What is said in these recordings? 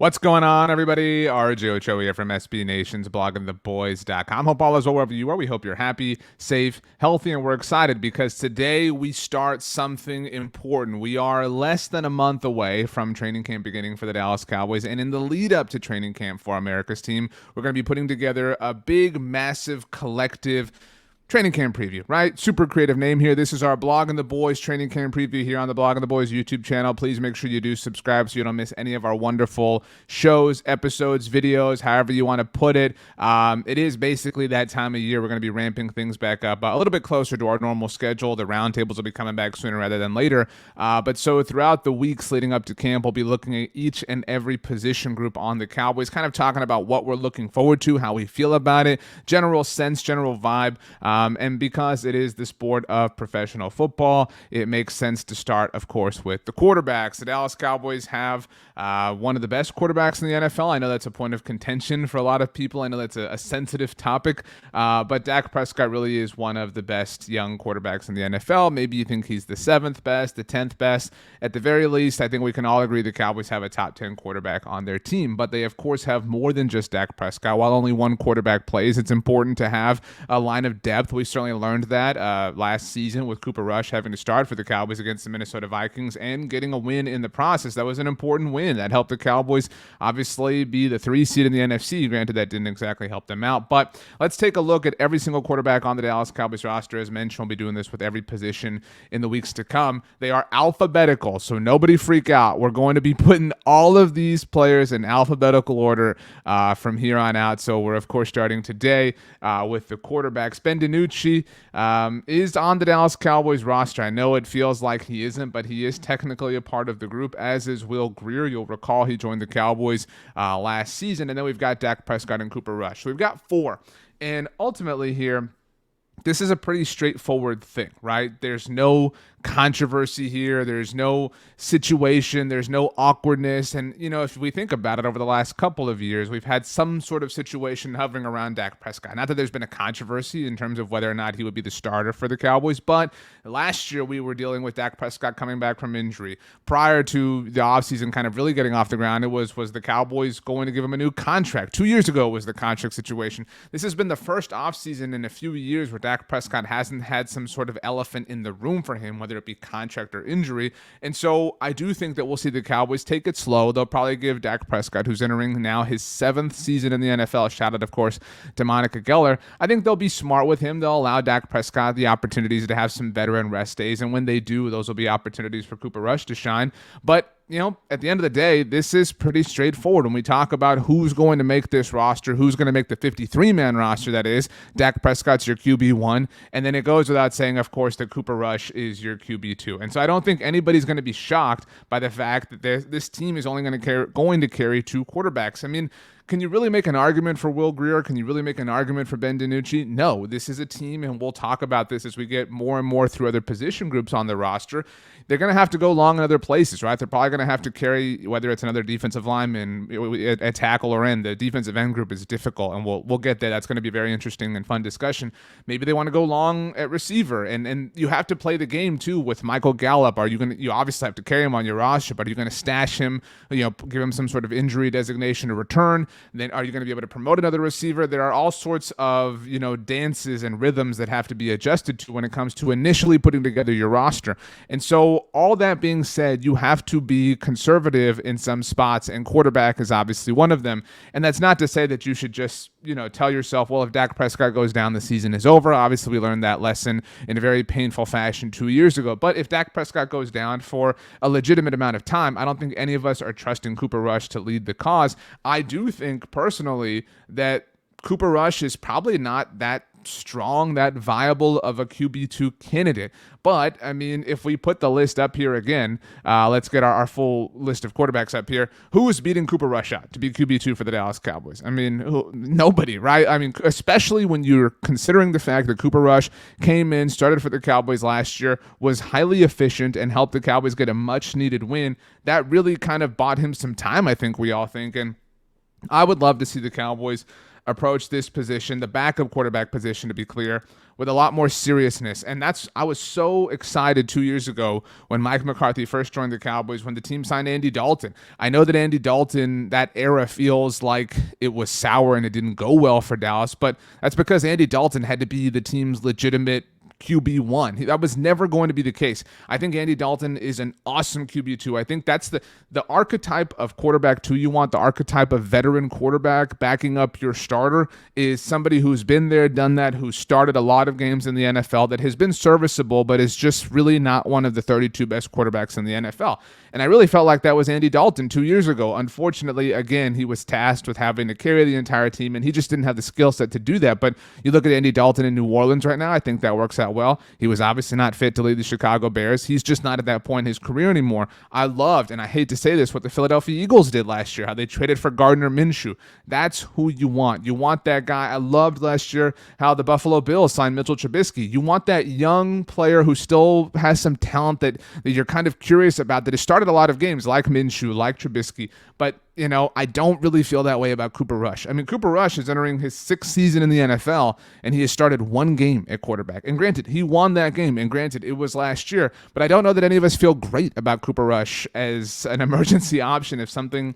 What's going on, everybody? RJ Ochoa here from SB Nation's bloggingtheboys.com. Hope all is well wherever you are. We hope you're happy, safe, healthy, and we're excited because today we start something important. We are less than a month away from training camp beginning for the Dallas Cowboys, and in the lead up to training camp for America's team, we're going to be putting together a big, massive, collective training camp preview, right? Super creative name here. This is our Blogging the Boys training camp preview here on the Blogging the Boys YouTube channel. Please make sure you do subscribe so you don't miss any of our wonderful shows, episodes, videos, however you want to put it. It is basically that time of year. We're going to be ramping things back up a little bit closer to our normal schedule. The roundtables will be coming back sooner rather than later. But so throughout the weeks leading up to camp, we'll be looking at each and every position group on the Cowboys, kind of talking about what we're looking forward to, how we feel about it, general sense, general vibe. And because it is the sport of professional football, it makes sense to start, of course, with the quarterbacks. The Dallas Cowboys have one of the best quarterbacks in the NFL. I know that's a point of contention for a lot of people. I know that's a sensitive topic, but Dak Prescott really is one of the best young quarterbacks in the NFL. Maybe you think he's the 7th best, the 10th best. At the very least, I think we can all agree the Cowboys have a top 10 quarterback on their team, but they, of course, have more than just Dak Prescott. While only one quarterback plays, it's important to have a line of depth. We certainly learned that last season with Cooper Rush having to start for the Cowboys against the Minnesota Vikings and getting a win in the process. That was an important win. That helped the Cowboys obviously be the 3 seed in the NFC. Granted, that didn't exactly help them out, but let's take a look at every single quarterback on the Dallas Cowboys roster. As mentioned, we'll be doing this with every position in the weeks to come. They are alphabetical, so nobody freak out. We're going to be putting all of these players in alphabetical order from here on out. So we're, of course, starting today with the quarterbacks. Ben DiNucci is on the Dallas Cowboys roster. I know it feels like he isn't, but he is technically a part of the group, as is Will Grier. You'll recall he joined the Cowboys last season. And then we've got Dak Prescott and Cooper Rush. So we've got 4. And ultimately here, this is a pretty straightforward thing, right? There's no controversy here. There's no situation. There's no awkwardness. And, you know, if we think about it, over the last couple of years, we've had some sort of situation hovering around Dak Prescott. Not that there's been a controversy in terms of whether or not he would be the starter for the Cowboys, but last year we were dealing with Dak Prescott coming back from injury. Prior to the offseason kind of really getting off the ground, it was the Cowboys going to give him a new contract. 2 years ago was the contract situation. This has been the first offseason in a few years where Dak Prescott hasn't had some sort of elephant in the room for him, whether it be contract or injury. And so I do think that we'll see the Cowboys take it slow. They'll probably give Dak Prescott, who's entering now his 7th season in the NFL, shout out, of course, to Monica Geller. I think they'll be smart with him. They'll allow Dak Prescott the opportunities to have some veteran rest days. And when they do, those will be opportunities for Cooper Rush to shine. But you know, at the end of the day, this is pretty straightforward. When we talk about who's going to make this roster, who's going to make the 53-man roster, that is, Dak Prescott's your QB1. And then it goes without saying, of course, that Cooper Rush is your QB2. And so I don't think anybody's going to be shocked by the fact that this team is only going to carry 2 quarterbacks. I mean, can you really make an argument for Will Grier? Can you really make an argument for Ben DiNucci? No, this is a team, and we'll talk about this as we get more and more through other position groups on the roster. They're going to have to go long in other places, right? They're probably going to have to carry, whether it's another defensive lineman, a tackle or end. The defensive end group is difficult, and we'll get there. That's going to be a very interesting and fun discussion. Maybe they want to go long at receiver, and you have to play the game too with Michael Gallup. You obviously have to carry him on your roster, but are you going to stash him, give him some sort of injury designation to return? Then are you going to be able to promote another receiver? There are all sorts of, dances and rhythms that have to be adjusted to when it comes to initially putting together your roster. And so all that being said, you have to be conservative in some spots, and quarterback is obviously one of them. And that's not to say that you should just, tell yourself, well, if Dak Prescott goes down, the season is over. Obviously, we learned that lesson in a very painful fashion 2 years ago. But if Dak Prescott goes down for a legitimate amount of time, I don't think any of us are trusting Cooper Rush to lead the cause. I do think personally that Cooper Rush is probably not that strong, that viable of a QB2 candidate. But, I mean, if we put the list up here again, let's get our full list of quarterbacks up here. Who is beating Cooper Rush out to be QB2 for the Dallas Cowboys? I mean, nobody, right? I mean, especially when you're considering the fact that Cooper Rush came in, started for the Cowboys last year, was highly efficient, and helped the Cowboys get a much-needed win. That really kind of bought him some time, I think we all think. And I would love to see the Cowboys approach this position, the backup quarterback position, to be clear, with a lot more seriousness. And I was so excited 2 years ago when Mike McCarthy first joined the Cowboys, when the team signed Andy Dalton. I know that Andy Dalton, that era feels like it was sour and it didn't go well for Dallas, but that's because Andy Dalton had to be the team's legitimate QB1. That was never going to be the case. I think Andy Dalton is an awesome QB2. I think that's the archetype of quarterback 2 you want, the archetype of veteran quarterback backing up your starter, is somebody who's been there, done that, who started a lot of games in the NFL, that has been serviceable, but is just really not one of the 32 best quarterbacks in the NFL. And I really felt like that was Andy Dalton 2 years ago. Unfortunately, again, he was tasked with having to carry the entire team, and he just didn't have the skill set to do that. But you look at Andy Dalton in New Orleans right now, I think that works out well. He was obviously not fit to lead the Chicago Bears. He's just not at that point in his career anymore. I loved, and I hate to say this, what the Philadelphia Eagles did last year, how they traded for Gardner Minshew. That's who you want. You want that guy. I loved last year how the Buffalo Bills signed Mitchell Trubisky. You want that young player who still has some talent that you're kind of curious about, that has started a lot of games, like Minshew, like Trubisky, but I don't really feel that way about Cooper Rush. I mean, Cooper Rush is entering his 6th season in the NFL, and he has started 1 game at quarterback. And granted, he won that game, and granted, it was last year, but I don't know that any of us feel great about Cooper Rush as an emergency option if something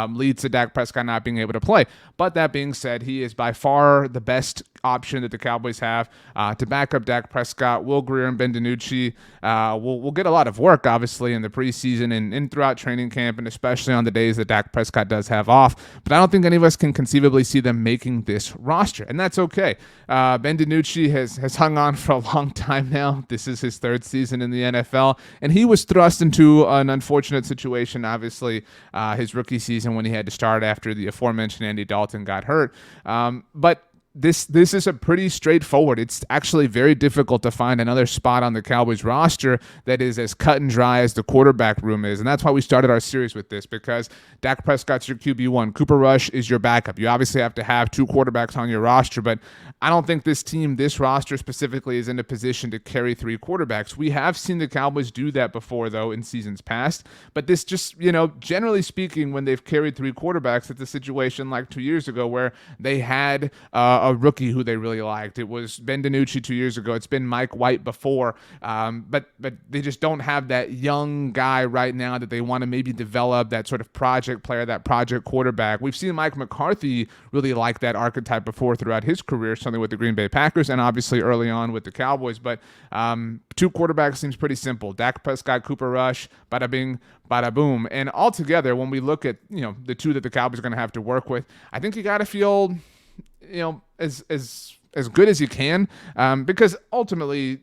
leads to Dak Prescott not being able to play. But that being said, he is by far the best option that the Cowboys have to back up Dak Prescott. Will Grier and Ben DiNucci will get a lot of work, obviously, in the preseason and throughout training camp, and especially on the days that Dak Prescott does have off. But I don't think any of us can conceivably see them making this roster, and that's okay. Ben DiNucci has hung on for a long time now. This is his 3rd season in the NFL, and he was thrust into an unfortunate situation, obviously, his rookie season when he had to start after the aforementioned Andy Dalton got hurt. But this is a pretty straightforward. It's actually very difficult to find another spot on the Cowboys roster that is as cut and dry as the quarterback room is. And that's why we started our series with this, because Dak Prescott's your QB1. Cooper Rush is your backup. You obviously have to have 2 quarterbacks on your roster, but I don't think this team, this roster specifically, is in a position to carry 3 quarterbacks. We have seen the Cowboys do that before, though, in seasons past. But this just, generally speaking, when they've carried 3 quarterbacks, it's a situation like 2 years ago where they had a rookie who they really liked. It was Ben DiNucci 2 years ago. It's been Mike White before. But they just don't have that young guy right now that they want to maybe develop, that sort of project player, that project quarterback. We've seen Mike McCarthy really like that archetype before throughout his career, something with the Green Bay Packers and obviously early on with the Cowboys. But 2 quarterbacks seems pretty simple. Dak Prescott, Cooper Rush, bada bing, bada boom. And altogether, when we look at the 2 that the Cowboys are going to have to work with, I think you got to feel as good as you can, because ultimately,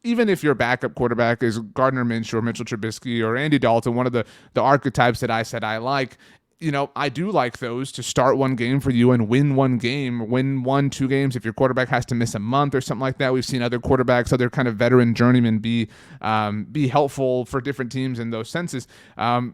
even if your backup quarterback is Gardner Minshew or Mitchell Trubisky or Andy Dalton, one of the archetypes that I said I like, I do like those to start 1 game for you and win 1 game, win 1-2 games if your quarterback has to miss a month or something like that. We've seen other quarterbacks, other kind of veteran journeymen be helpful for different teams in those senses. I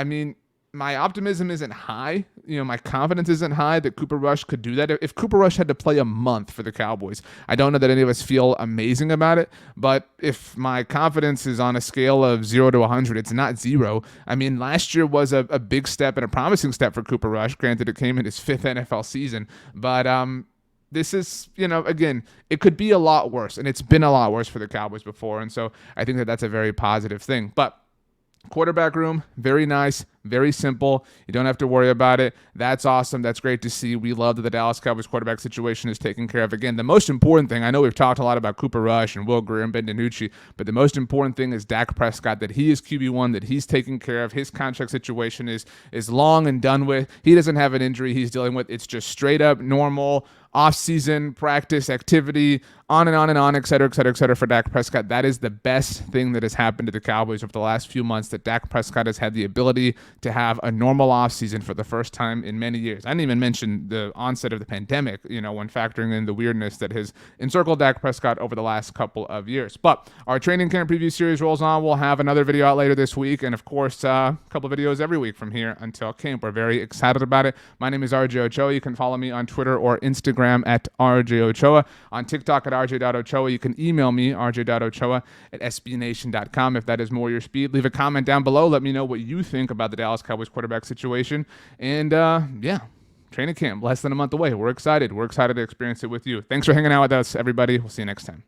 mean, my optimism isn't high. My confidence isn't high that Cooper Rush could do that. If Cooper Rush had to play a month for the Cowboys, I don't know that any of us feel amazing about it. But if my confidence is on a scale of 0 to 100, it's not 0. I mean, last year was a big step and a promising step for Cooper Rush. Granted, it came in his 5th NFL season. But this is, again, it could be a lot worse. And it's been a lot worse for the Cowboys before. And so I think that that's a very positive thing. But quarterback room, very nice, very simple. You don't have to worry about it. That's awesome. That's great to see. We love that the Dallas Cowboys quarterback situation is taken care of. Again, the most important thing, I know we've talked a lot about Cooper Rush and Will Grier and Ben DiNucci, but the most important thing is Dak Prescott, that he is QB1, that he's taken care of. His contract situation is long and done with. He doesn't have an injury he's dealing with. It's just straight up normal off-season practice activity, on and on and on, et cetera, et cetera, et cetera, for Dak Prescott. That is the best thing that has happened to the Cowboys over the last few months, that Dak Prescott has had the ability to have a normal offseason for the first time in many years. I didn't even mention the onset of the pandemic, when factoring in the weirdness that has encircled Dak Prescott over the last couple of years. But our training camp preview series rolls on. We'll have another video out later this week, and of course, a couple of videos every week from here until camp. We're very excited about it. My name is RJ Ochoa. You can follow me on Twitter or Instagram at RJ Ochoa, on TikTok at RJ.Ochoa. You can email me, rj.ochoa@sbnation.com, if that is more your speed. Leave a comment down below. Let me know what you think about the Dallas Cowboys quarterback situation. And training camp less than a month away. We're excited. We're excited to experience it with you. Thanks for hanging out with us, everybody. We'll see you next time.